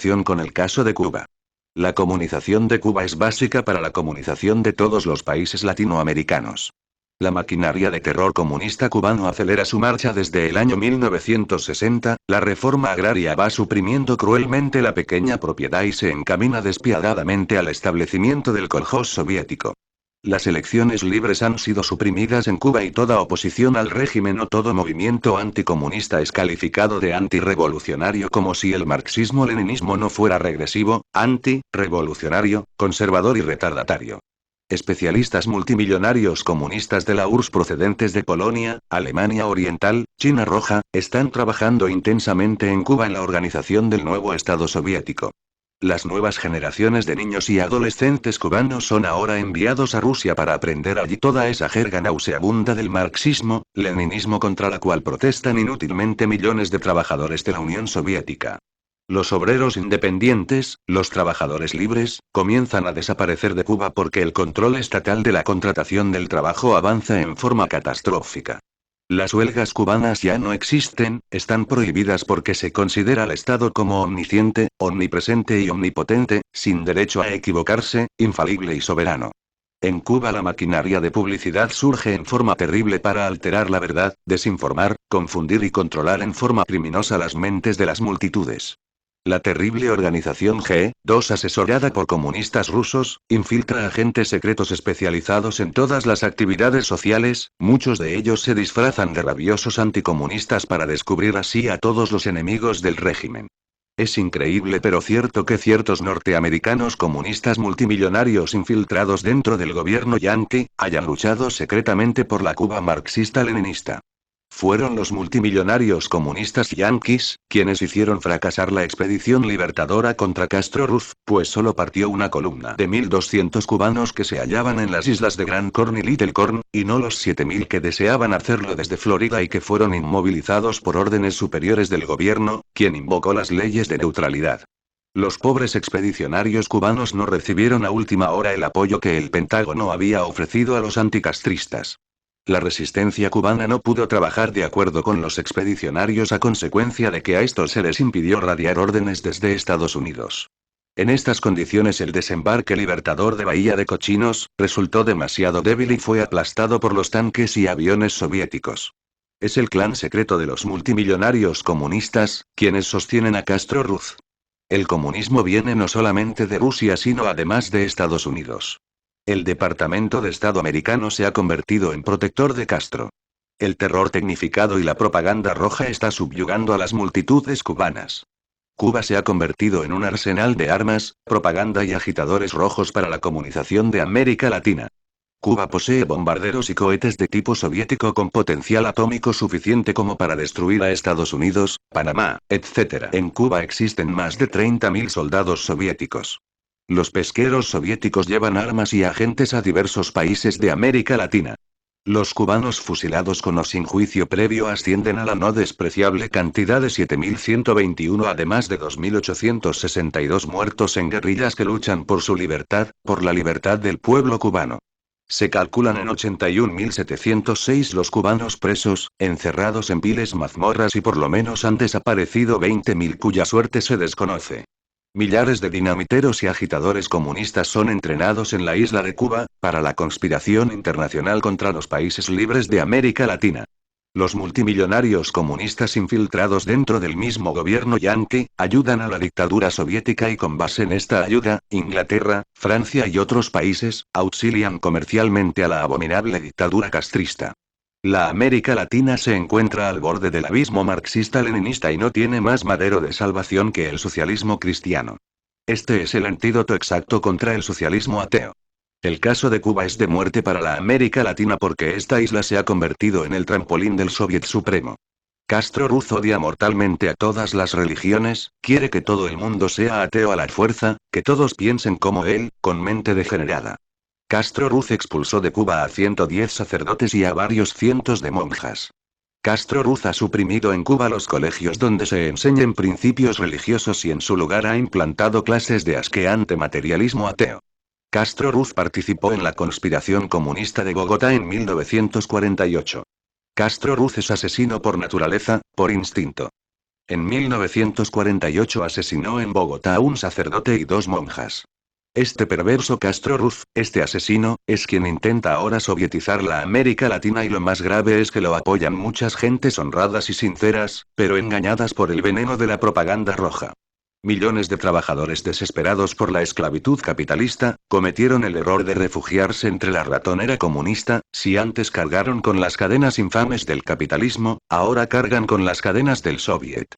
Con el caso de Cuba. La comunización de Cuba es básica para la comunización de todos los países latinoamericanos. La maquinaria de terror comunista cubano acelera su marcha desde el año 1960, la reforma agraria va suprimiendo cruelmente la pequeña propiedad y se encamina despiadadamente al establecimiento del coljós soviético. Las elecciones libres han sido suprimidas en Cuba y toda oposición al régimen o todo movimiento anticomunista es calificado de antirrevolucionario como si el marxismo-leninismo no fuera regresivo, anti-revolucionario, conservador y retardatario. Especialistas multimillonarios comunistas de la URSS procedentes de Polonia, Alemania Oriental, China Roja, están trabajando intensamente en Cuba en la organización del nuevo Estado soviético. Las nuevas generaciones de niños y adolescentes cubanos son ahora enviados a Rusia para aprender allí toda esa jerga nauseabunda del marxismo, leninismo contra la cual protestan inútilmente millones de trabajadores de la Unión Soviética. Los obreros independientes, los trabajadores libres, comienzan a desaparecer de Cuba porque el control estatal de la contratación del trabajo avanza en forma catastrófica. Las huelgas cubanas ya no existen, están prohibidas porque se considera al Estado como omnisciente, omnipresente y omnipotente, sin derecho a equivocarse, infalible y soberano. En Cuba la maquinaria de publicidad surge en forma terrible para alterar la verdad, desinformar, confundir y controlar en forma criminosa las mentes de las multitudes. La terrible organización G2, asesorada por comunistas rusos, infiltra agentes secretos especializados en todas las actividades sociales, muchos de ellos se disfrazan de rabiosos anticomunistas para descubrir así a todos los enemigos del régimen. Es increíble pero cierto que ciertos norteamericanos comunistas multimillonarios infiltrados dentro del gobierno yanqui, hayan luchado secretamente por la Cuba marxista-leninista. Fueron los multimillonarios comunistas yanquis, quienes hicieron fracasar la expedición libertadora contra Castro Ruz, pues solo partió una columna de 1.200 cubanos que se hallaban en las islas de Gran Corn y Little Corn, y no los 7.000 que deseaban hacerlo desde Florida y que fueron inmovilizados por órdenes superiores del gobierno, quien invocó las leyes de neutralidad. Los pobres expedicionarios cubanos no recibieron a última hora el apoyo que el Pentágono había ofrecido a los anticastristas. La resistencia cubana no pudo trabajar de acuerdo con los expedicionarios a consecuencia de que a estos se les impidió radiar órdenes desde Estados Unidos. En estas condiciones el desembarque libertador de Bahía de Cochinos resultó demasiado débil y fue aplastado por los tanques y aviones soviéticos. Es el clan secreto de los multimillonarios comunistas, quienes sostienen a Castro Ruz. El comunismo viene no solamente de Rusia sino además de Estados Unidos. El Departamento de Estado americano se ha convertido en protector de Castro. El terror tecnificado y la propaganda roja está subyugando a las multitudes cubanas. Cuba se ha convertido en un arsenal de armas, propaganda y agitadores rojos para la comunización de América Latina. Cuba posee bombarderos y cohetes de tipo soviético con potencial atómico suficiente como para destruir a Estados Unidos, Panamá, etc. En Cuba existen más de 30.000 soldados soviéticos. Los pesqueros soviéticos llevan armas y agentes a diversos países de América Latina. Los cubanos fusilados con o sin juicio previo ascienden a la no despreciable cantidad de 7.121, además de 2.862 muertos en guerrillas que luchan por su libertad, por la libertad del pueblo cubano. Se calculan en 81.706 los cubanos presos, encerrados en viles mazmorras y por lo menos han desaparecido 20.000 cuya suerte se desconoce. Millares de dinamiteros y agitadores comunistas son entrenados en la isla de Cuba, para la conspiración internacional contra los países libres de América Latina. Los multimillonarios comunistas infiltrados dentro del mismo gobierno yanqui, ayudan a la dictadura soviética y con base en esta ayuda, Inglaterra, Francia y otros países, auxilian comercialmente a la abominable dictadura castrista. La América Latina se encuentra al borde del abismo marxista-leninista y no tiene más madero de salvación que el socialismo cristiano. Este es el antídoto exacto contra el socialismo ateo. El caso de Cuba es de muerte para la América Latina porque esta isla se ha convertido en el trampolín del Soviet Supremo. Castro Ruz odia mortalmente a todas las religiones, quiere que todo el mundo sea ateo a la fuerza, que todos piensen como él, con mente degenerada. Castro Ruz expulsó de Cuba a 110 sacerdotes y a varios cientos de monjas. Castro Ruz ha suprimido en Cuba los colegios donde se enseñen principios religiosos y en su lugar ha implantado clases de asqueante materialismo ateo. Castro Ruz participó en la conspiración comunista de Bogotá en 1948. Castro Ruz es asesino por naturaleza, por instinto. En 1948 asesinó en Bogotá a un sacerdote y 2 monjas. Este perverso Castro Ruz, este asesino, es quien intenta ahora sovietizar la América Latina y lo más grave es que lo apoyan muchas gentes honradas y sinceras, pero engañadas por el veneno de la propaganda roja. Millones de trabajadores desesperados por la esclavitud capitalista, cometieron el error de refugiarse entre la ratonera comunista, si antes cargaron con las cadenas infames del capitalismo, ahora cargan con las cadenas del soviet.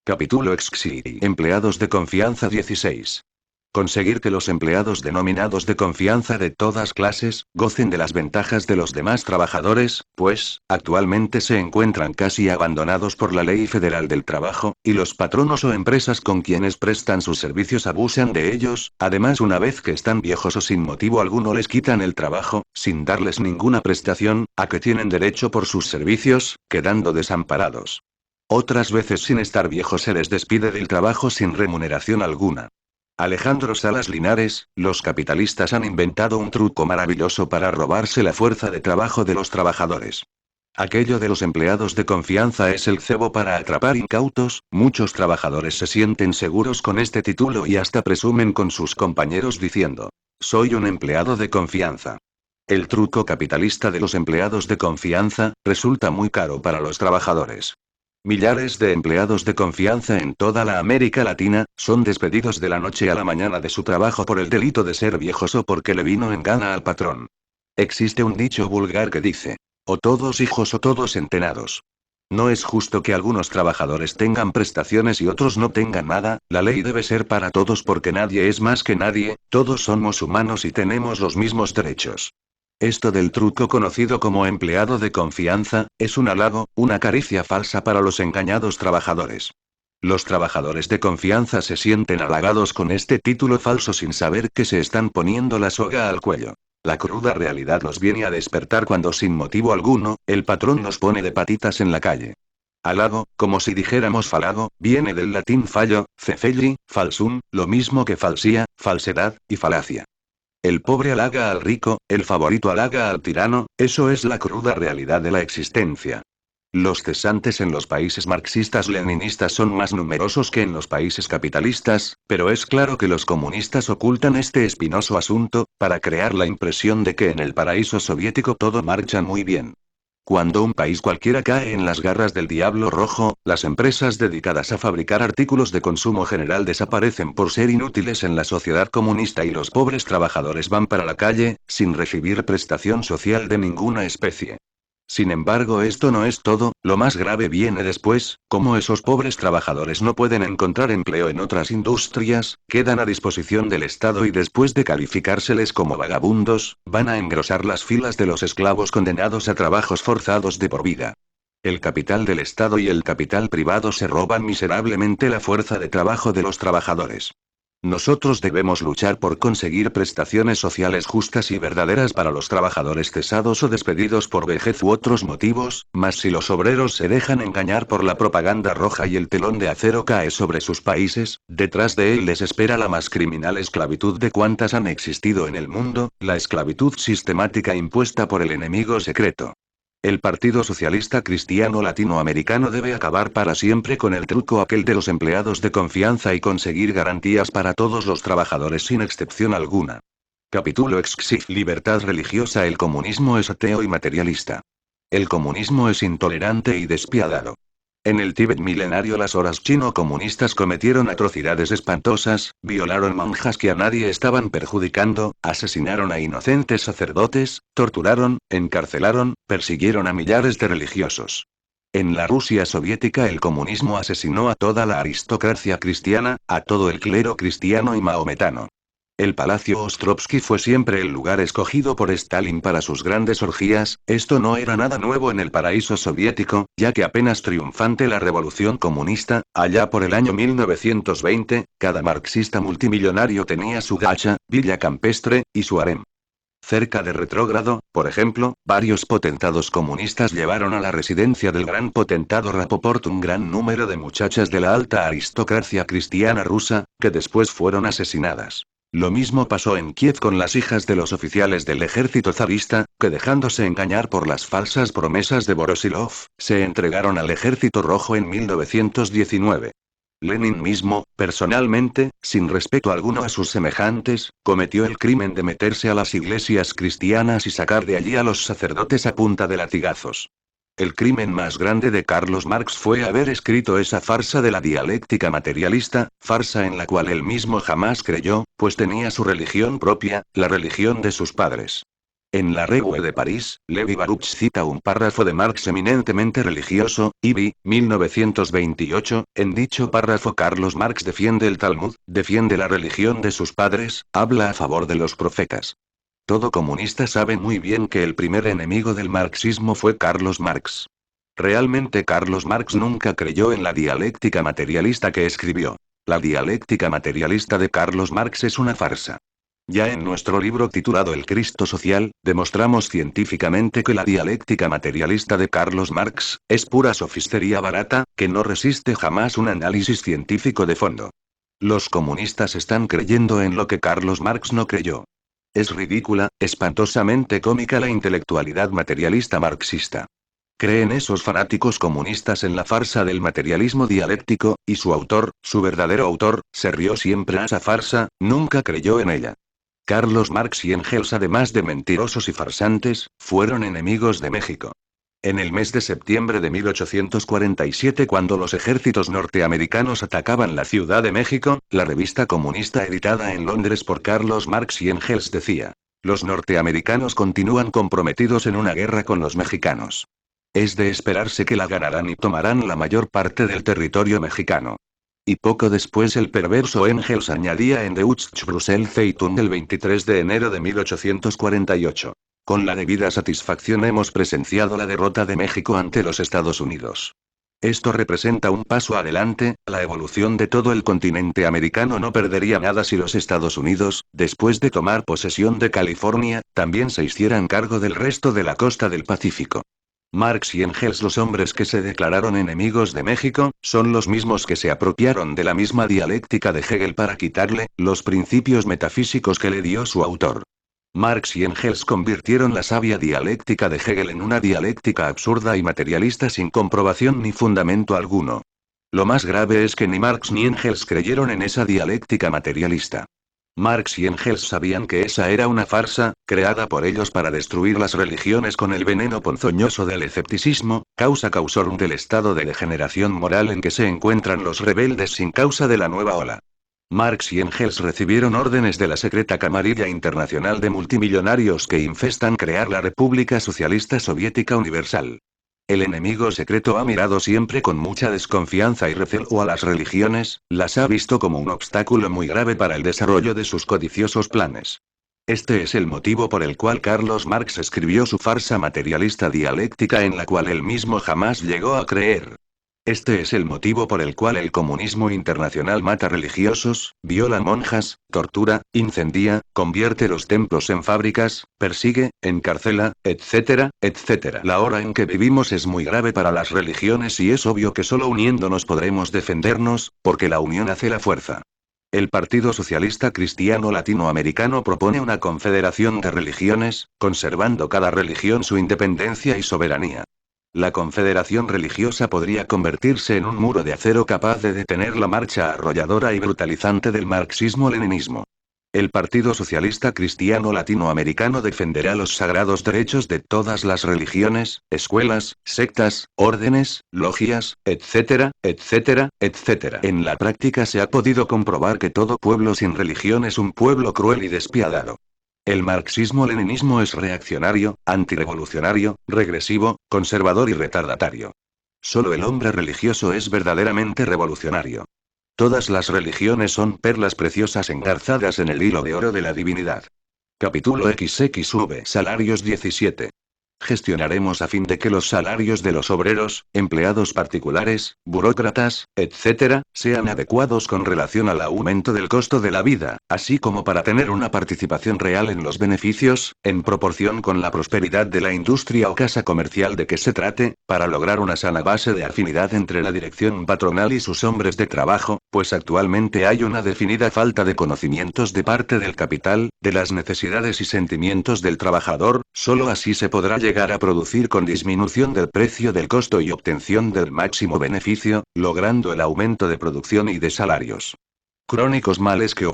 Capítulo Excity. Empleados de confianza 16. Conseguir que los empleados denominados de confianza de todas clases, gocen de las ventajas de los demás trabajadores, pues, actualmente se encuentran casi abandonados por la Ley Federal del Trabajo, y los patronos o empresas con quienes prestan sus servicios abusan de ellos, además una vez que están viejos o sin motivo alguno les quitan el trabajo, sin darles ninguna prestación, a que tienen derecho por sus servicios, quedando desamparados. Otras veces sin estar viejos se les despide del trabajo sin remuneración alguna. Alejandro Salas Linares, los capitalistas han inventado un truco maravilloso para robarse la fuerza de trabajo de los trabajadores. Aquello de los empleados de confianza es el cebo para atrapar incautos, muchos trabajadores se sienten seguros con este título y hasta presumen con sus compañeros diciendo, soy un empleado de confianza. El truco capitalista de los empleados de confianza, resulta muy caro para los trabajadores. Millares de empleados de confianza en toda la América Latina, son despedidos de la noche a la mañana de su trabajo por el delito de ser viejos o porque le vino en gana al patrón. Existe un dicho vulgar que dice, o todos hijos o todos entenados. No es justo que algunos trabajadores tengan prestaciones y otros no tengan nada, la ley debe ser para todos porque nadie es más que nadie, todos somos humanos y tenemos los mismos derechos. Esto del truco conocido como empleado de confianza, es un halago, una caricia falsa para los engañados trabajadores. Los trabajadores de confianza se sienten halagados con este título falso sin saber que se están poniendo la soga al cuello. La cruda realidad los viene a despertar cuando sin motivo alguno, el patrón los pone de patitas en la calle. Halago, como si dijéramos falago, viene del latín fallo, cefelli, falsum, lo mismo que falsía, falsedad, y falacia. El pobre halaga al rico, el favorito halaga al tirano, eso es la cruda realidad de la existencia. Los cesantes en los países marxistas-leninistas son más numerosos que en los países capitalistas, pero es claro que los comunistas ocultan este espinoso asunto, para crear la impresión de que en el paraíso soviético todo marcha muy bien. Cuando un país cualquiera cae en las garras del diablo rojo, las empresas dedicadas a fabricar artículos de consumo general desaparecen por ser inútiles en la sociedad comunista y los pobres trabajadores van para la calle, sin recibir prestación social de ninguna especie. Sin embargo, esto no es todo, lo más grave viene después, como esos pobres trabajadores no pueden encontrar empleo en otras industrias, quedan a disposición del Estado y después de calificárseles como vagabundos, van a engrosar las filas de los esclavos condenados a trabajos forzados de por vida. El capital del Estado y el capital privado se roban miserablemente la fuerza de trabajo de los trabajadores. Nosotros debemos luchar por conseguir prestaciones sociales justas y verdaderas para los trabajadores cesados o despedidos por vejez u otros motivos, mas si los obreros se dejan engañar por la propaganda roja y el telón de acero cae sobre sus países, detrás de él les espera la más criminal esclavitud de cuantas han existido en el mundo, la esclavitud sistemática impuesta por el enemigo secreto. El Partido Socialista Cristiano Latinoamericano debe acabar para siempre con el truco aquel de los empleados de confianza y conseguir garantías para todos los trabajadores sin excepción alguna. Capítulo Exig libertad religiosa. El comunismo es ateo y materialista. El comunismo es intolerante y despiadado. En el Tíbet milenario las horas chino-comunistas cometieron atrocidades espantosas, violaron monjas que a nadie estaban perjudicando, asesinaron a inocentes sacerdotes, torturaron, encarcelaron, persiguieron a millares de religiosos. En la Rusia soviética el comunismo asesinó a toda la aristocracia cristiana, a todo el clero cristiano y maometano. El Palacio Ostrovsky fue siempre el lugar escogido por Stalin para sus grandes orgías, esto no era nada nuevo en el paraíso soviético, ya que apenas triunfante la revolución comunista, allá por el año 1920, cada marxista multimillonario tenía su dacha, villa campestre, y su harem. Cerca de Retrógrado, por ejemplo, varios potentados comunistas llevaron a la residencia del gran potentado Rapoport un gran número de muchachas de la alta aristocracia cristiana rusa, que después fueron asesinadas. Lo mismo pasó en Kiev con las hijas de los oficiales del ejército zarista, que dejándose engañar por las falsas promesas de Voroshilov, se entregaron al ejército rojo en 1919. Lenin mismo, personalmente, sin respeto alguno a sus semejantes, cometió el crimen de meterse a las iglesias cristianas y sacar de allí a los sacerdotes a punta de latigazos. El crimen más grande de Carlos Marx fue haber escrito esa farsa de la dialéctica materialista, farsa en la cual él mismo jamás creyó, pues tenía su religión propia, la religión de sus padres. En la Revue de París, Levi Baruch cita un párrafo de Marx eminentemente religioso, Ibid, 1928, en dicho párrafo Carlos Marx defiende el Talmud, defiende la religión de sus padres, habla a favor de los profetas. Todo comunista sabe muy bien que el primer enemigo del marxismo fue Carlos Marx. Realmente Carlos Marx nunca creyó en la dialéctica materialista que escribió. La dialéctica materialista de Carlos Marx es una farsa. Ya en nuestro libro titulado El Cristo Social, demostramos científicamente que la dialéctica materialista de Carlos Marx es pura sofistería barata, que no resiste jamás un análisis científico de fondo. Los comunistas están creyendo en lo que Carlos Marx no creyó. Es ridícula, espantosamente cómica la intelectualidad materialista marxista. Creen esos fanáticos comunistas en la farsa del materialismo dialéctico, y su autor, su verdadero autor, se rió siempre a esa farsa, nunca creyó en ella. Carlos Marx y Engels, además de mentirosos y farsantes, fueron enemigos de México. En el mes de septiembre de 1847, cuando los ejércitos norteamericanos atacaban la Ciudad de México, la revista comunista editada en Londres por Carlos Marx y Engels decía: los norteamericanos continúan comprometidos en una guerra con los mexicanos. Es de esperarse que la ganarán y tomarán la mayor parte del territorio mexicano. Y poco después el perverso Engels añadía en Deutsche Brüssel Zeitung el 23 de enero de 1848. Con la debida satisfacción hemos presenciado la derrota de México ante los Estados Unidos. Esto representa un paso adelante, la evolución de todo el continente americano no perdería nada si los Estados Unidos, después de tomar posesión de California, también se hicieran cargo del resto de la costa del Pacífico. Marx y Engels, los hombres que se declararon enemigos de México, son los mismos que se apropiaron de la misma dialéctica de Hegel para quitarle los principios metafísicos que le dio su autor. Marx y Engels convirtieron la sabia dialéctica de Hegel en una dialéctica absurda y materialista sin comprobación ni fundamento alguno. Lo más grave es que ni Marx ni Engels creyeron en esa dialéctica materialista. Marx y Engels sabían que esa era una farsa, creada por ellos para destruir las religiones con el veneno ponzoñoso del escepticismo, causa causorum del estado de degeneración moral en que se encuentran los rebeldes sin causa de la nueva ola. Marx y Engels recibieron órdenes de la secreta camarilla internacional de multimillonarios que infestan crear la República Socialista Soviética Universal. El enemigo secreto ha mirado siempre con mucha desconfianza y recelo a las religiones, las ha visto como un obstáculo muy grave para el desarrollo de sus codiciosos planes. Este es el motivo por el cual Carlos Marx escribió su farsa materialista dialéctica en la cual él mismo jamás llegó a creer. Este es el motivo por el cual el comunismo internacional mata religiosos, viola monjas, tortura, incendia, convierte los templos en fábricas, persigue, encarcela, etcétera, etcétera. La hora en que vivimos es muy grave para las religiones y es obvio que solo uniéndonos podremos defendernos, porque la unión hace la fuerza. El Partido Socialista Cristiano Latinoamericano propone una confederación de religiones, conservando cada religión su independencia y soberanía. La confederación religiosa podría convertirse en un muro de acero capaz de detener la marcha arrolladora y brutalizante del marxismo-leninismo. El Partido Socialista Cristiano Latinoamericano defenderá los sagrados derechos de todas las religiones, escuelas, sectas, órdenes, logias, etcétera, etcétera, etcétera. En la práctica se ha podido comprobar que todo pueblo sin religión es un pueblo cruel y despiadado. El marxismo-leninismo es reaccionario, antirevolucionario, regresivo, conservador y retardatario. Solo el hombre religioso es verdaderamente revolucionario. Todas las religiones son perlas preciosas engarzadas en el hilo de oro de la divinidad. Capítulo XXV. Salarios 17. Gestionaremos a fin de que los salarios de los obreros, empleados particulares, burócratas, etc., sean adecuados con relación al aumento del costo de la vida, así como para tener una participación real en los beneficios, en proporción con la prosperidad de la industria o casa comercial de que se trate, para lograr una sana base de afinidad entre la dirección patronal y sus hombres de trabajo, pues actualmente hay una definida falta de conocimientos de parte del capital, de las necesidades y sentimientos del trabajador. Solo así se podrá llegar a producir con disminución del precio del costo y obtención del máximo beneficio, logrando el aumento de producción y de salarios. Crónicos males que